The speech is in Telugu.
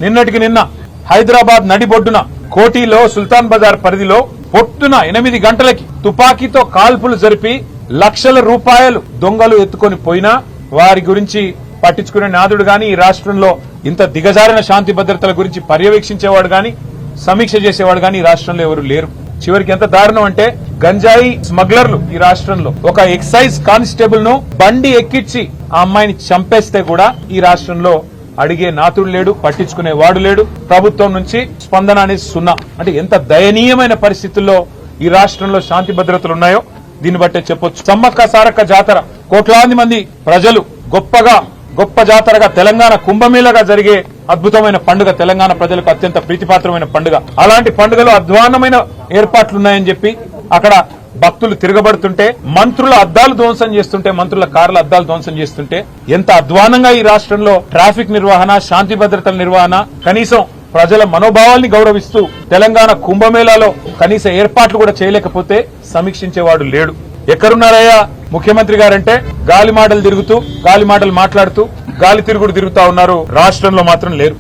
నిన్నటికి నిన్న హైదరాబాద్ నడిబొడ్డున కోటిలో సుల్తాన్ బజార్ పరిధిలో పొట్టున 8 గంటలకి తుపాకీతో కాల్పులు జరిపి లక్షల రూపాయలు దొంగలు ఎత్తుకొని పోయినా వారి గురించి పట్టించుకునే నాదుడు గాని, ఈ రాష్ట్రంలో ఇంత దిగజారిన శాంతి భద్రతల గురించి పర్యవేక్షించేవాడు గాని, సమీక్ష చేసేవాడు గాని ఈ రాష్ట్రంలో ఎవరు లేరు. చివరికి ఎంత దారుణం అంటే గంజాయి స్మగ్లర్లు ఈ రాష్ట్రంలో ఒక ఎక్సైజ్ కానిస్టేబుల్ ను బండి ఎక్కించి ఆ అమ్మాయిని చంపేస్తే కూడా ఈ రాష్ట్రంలో అడిగే నాతుడు లేడు, పట్టించుకునే వాడు లేడు. ప్రభుత్వం నుంచి స్పందన అనేది 0. అంటే ఎంత దయనీయమైన పరిస్థితుల్లో ఈ రాష్ట్రంలో శాంతి భద్రతలు ఉన్నాయో దీన్ని బట్టే చెప్పొచ్చు. సమ్మక్క సారక్క జాతర కోట్లాది మంది ప్రజలు గొప్ప జాతరగా తెలంగాణ కుంభమేళగా జరిగే అద్భుతమైన పండుగ, తెలంగాణ ప్రజలకు అత్యంత ప్రీతిపాత్రమైన పండుగ. అలాంటి పండుగలో అధ్వాన్నమైన ఏర్పాట్లున్నాయని చెప్పి అక్కడ భక్తులు తిరగబడుతుంటే, మంత్రుల అద్దాలు ధ్వంసం చేస్తుంటే, మంత్రుల కార్ల అద్దాలు ధ్వంసం చేస్తుంటే ఎంత అధ్వానంగా ఈ రాష్ట్రంలో ట్రాఫిక్ నిర్వహణ, శాంతి భద్రతల నిర్వహణ, కనీసం ప్రజల మనోభావాల్ని గౌరవిస్తూ తెలంగాణ కుంభమేళాలో కనీస ఏర్పాట్లు కూడా చేయలేకపోతే సమీక్షించేవాడు లేడు. ఎక్కడున్నారయ్యా ముఖ్యమంత్రి గారంటే గాలి మాటలు తిరుగుతూ, గాలి మాటలు మాట్లాడుతూ, గాలి తిరుగుడు తిరుగుతా ఉన్నారు. రాష్ట్రంలో మాత్రం లేరు.